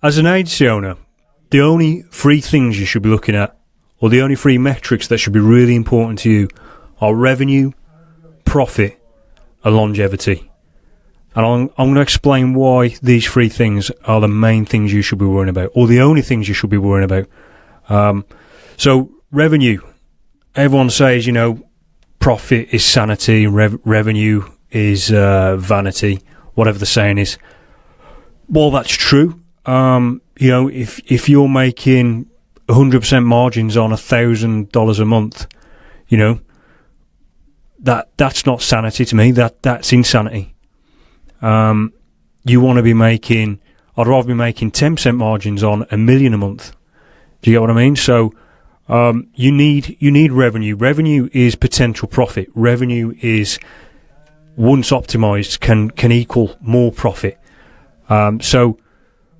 As an agency owner, the only three things you should be looking at, or the only three metrics that should be really important to you, are revenue, profit, and longevity. And I'm going to explain why these three things are the main things you should be worrying about, or the only things you should be worrying about. So revenue, everyone says, profit is sanity, revenue is vanity, whatever the saying is. Well, that's true. If you're making 100% margins on $1,000 a month, that's not sanity to me. That's insanity. You want to be making, I'd rather be making 10% margins on $1 million a month. Do you get what I mean? So, you need revenue. Revenue is potential profit. Revenue is, once optimized, can equal more profit. So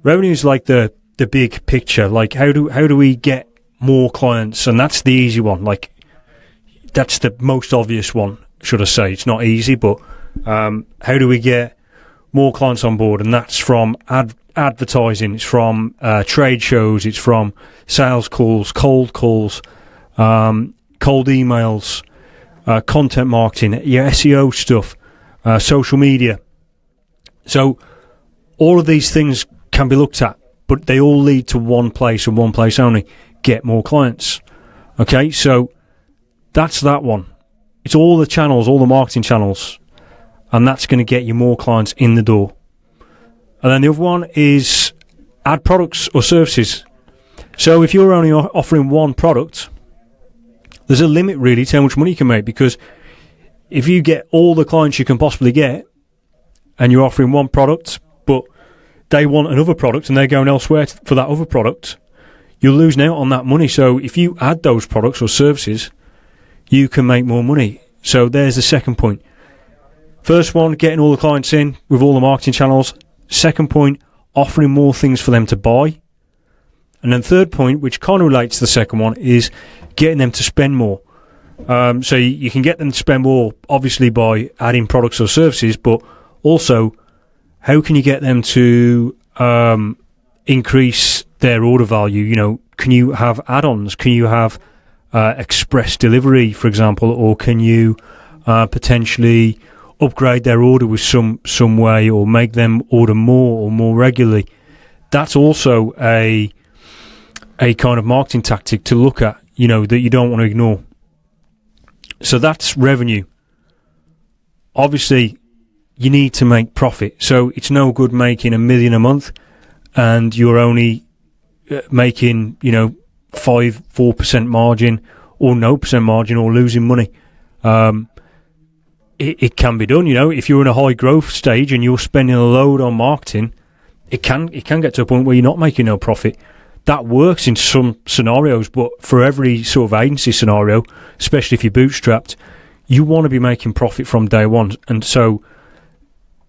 revenue is like the big picture. Like how do we get more clients? And that's the easy one. Like that's the most obvious one, should I say. It's not easy, but how do we get more clients on board? And that's from advertising, it's from trade shows, it's from sales calls, cold calls, cold emails, content marketing, your SEO stuff, social media. So all of these things can be looked at, but they all lead to one place and one place only: get more clients. Okay, so that's that one. It's all the channels, all the marketing channels, and that's going to get you more clients in the door. And then the other one is add products or services. So if you're only offering one product, there's a limit really to how much money you can make, because if you get all the clients you can possibly get and you're offering one product, but they want another product and they're going elsewhere for that other product, you're losing out on that money. So if you add those products or services, you can make more money. So there's the second point. First one, getting all the clients in with all the marketing channels. Second point, offering more things for them to buy. And then third point, which kind of relates to the second one, is getting them to spend more. So you can get them to spend more, obviously, by adding products or services, but also, how can you get them to increase their order value? Can you have add-ons? Can you have express delivery, for example, or can you potentially upgrade their order with some way, or make them order more or more regularly? That's also a kind of marketing tactic to look at, that you don't want to ignore. So that's revenue. Obviously, you need to make profit. So it's no good making $1 million a month and you're only making, 4% margin or no percent margin, or losing money. It can be done, if you're in a high growth stage and you're spending a load on marketing, it can get to a point where you're not making no profit. That works in some scenarios, but for every sort of agency scenario, especially if you're bootstrapped, you want to be making profit from day one. And so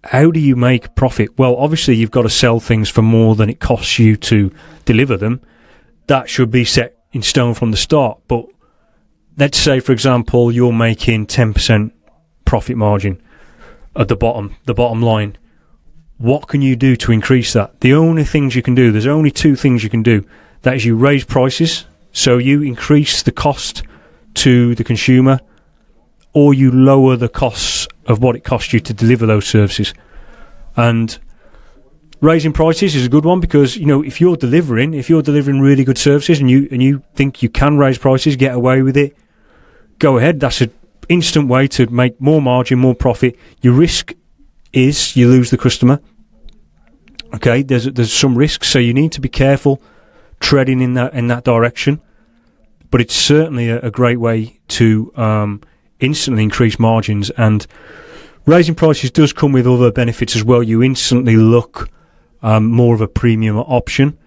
how do you make profit? Well, obviously you've got to sell things for more than it costs you to deliver them. That should be set in stone from the start. But let's say, for example, you're making 10% profit margin at the bottom line. What can you do to increase that? The only things you can do, there's only two things you can do. That is, you raise prices, so you increase the cost to the consumer, or you lower the costs of what it costs you to deliver those services. And raising prices is a good one, because if you're delivering really good services and you think you can raise prices, get away with it, go ahead. That's an instant way to make more margin, more profit. Your risk is you lose the customer. Okay, there's some risks, so you need to be careful treading in that direction. But it's certainly a great way to instantly increase margins. And raising prices does come with other benefits as well. You instantly look more of a premium option.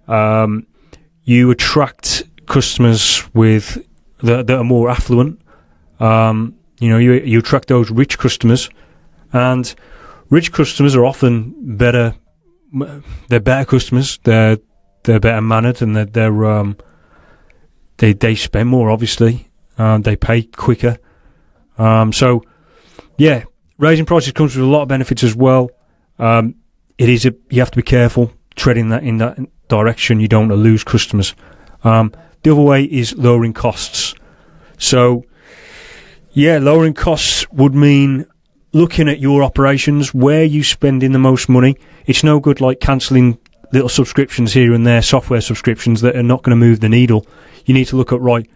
You attract customers that are more affluent. You attract those rich customers, and rich customers are often better. They're better customers. They're better mannered, and they spend more. Obviously, they pay quicker. So, raising prices comes with a lot of benefits as well. You have to be careful treading that in that direction. You don't want to lose customers. The other way is lowering costs. So, yeah, lowering costs would mean looking at your operations, where you spending the most money. It's no good like cancelling little subscriptions here and there, software subscriptions that are not going to move the needle. You need to look at, right,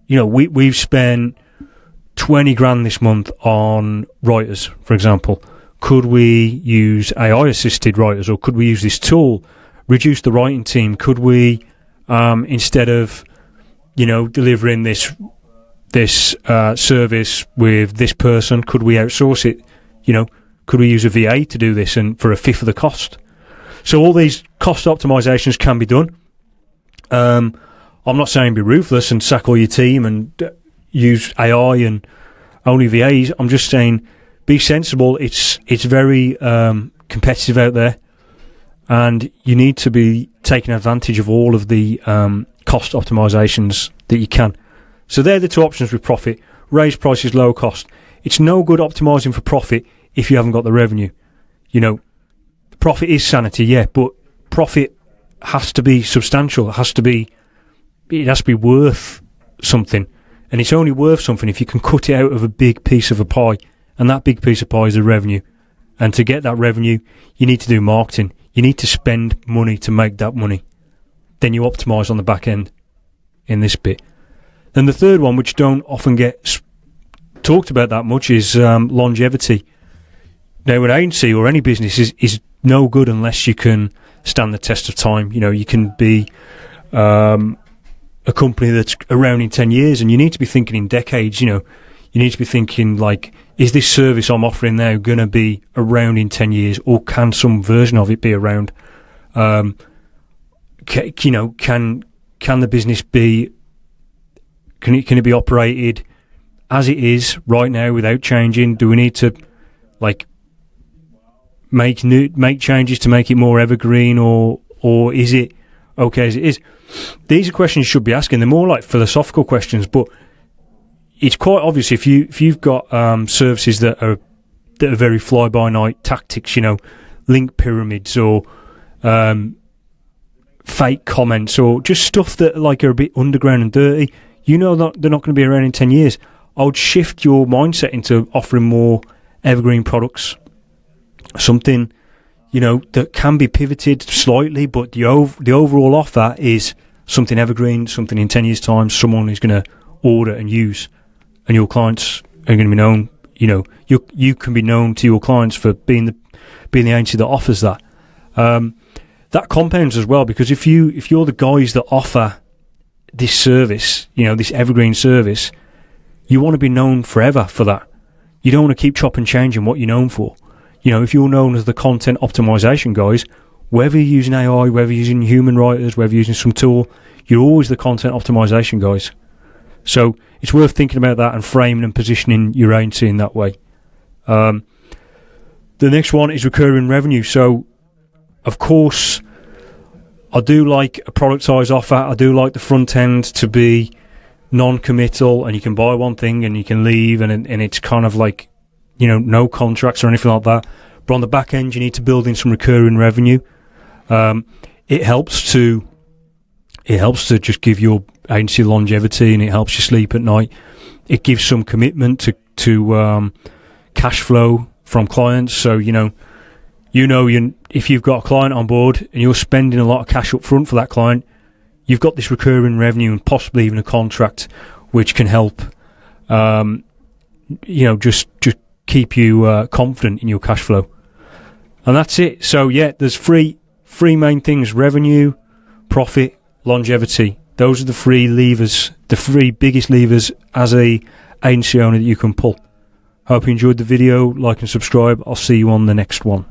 you know, we've spent 20 grand this month on writers, for example. Could we use AI assisted writers, or could we use this tool, reduce the writing team? Could we, instead of, you know, delivering this service with this person, could we outsource it? You know, could we use a VA to do this and for a fifth of the cost? So all these cost optimizations can be done. I'm not saying be ruthless and sack all your team and use AI and only VAs. I'm just saying be sensible. It's very competitive out there, and you need to be taking advantage of all of the cost optimizations that you can. So they're the two options with profit: raise prices, low cost. It's no good optimizing for profit if you haven't got the revenue. You know, profit is sanity, yeah, but profit has to be substantial. It has to be worth something, and it's only worth something if you can cut it out of a big piece of a pie, and that big piece of pie is the revenue. And to get that revenue, you need to do marketing. You need to spend money to make that money. Then you optimize on the back end in this bit. Then the third one, which don't often get talked about that much, is longevity. Now, an agency or any business is no good unless you can stand the test of time. You know, you can be a company that's around in 10 years, and you need to be thinking in decades. You know, you need to be thinking like, is this service I'm offering now going to be around in 10 years, or can some version of it be around? You know, can the business be, can it be operated as it is right now without changing? Do we need to like make changes to make it more evergreen, or is it okay as it is? These are questions you should be asking. They're more like philosophical questions, but it's quite obvious if you've got services that are very fly by night tactics, you know, link pyramids or fake comments, or just stuff that like are a bit underground and dirty. You know that they're not going to be around in 10 years. I would shift your mindset into offering more evergreen products, something, you know, that can be pivoted slightly, but the overall offer is something evergreen, something in 10 years' time someone is going to order and use, and your clients are going to be known. You know, you can be known to your clients for being the agency that offers that. That compounds as well, because if you're the guys that offer this service, you know, this evergreen service, you want to be known forever for that. You don't want to keep chopping and changing what you're known for. You know, if you're known as the content optimization guys, whether you're using AI, whether you're using human writers, whether you're using some tool, you're always the content optimization guys. So it's worth thinking about that and framing and positioning your agency in that way. The next one is recurring revenue. So, of course, I do like a productized offer. I do like the front end to be non-committal, and you can buy one thing and you can leave, and it's kind of like, you know, no contracts or anything like that. But on the back end, you need to build in some recurring revenue. It helps to just give your agency longevity, and it helps you sleep at night. It gives some commitment to cash flow from clients. So if you've got a client on board and you're spending a lot of cash up front for that client, you've got this recurring revenue and possibly even a contract which can help just keep you confident in your cash flow. And that's it. So yeah, there's three main things: revenue, profit, longevity. Those are the three levers, the three biggest levers as a agency owner that you can pull. Hope you enjoyed the video. Like and subscribe. I'll see you on the next one.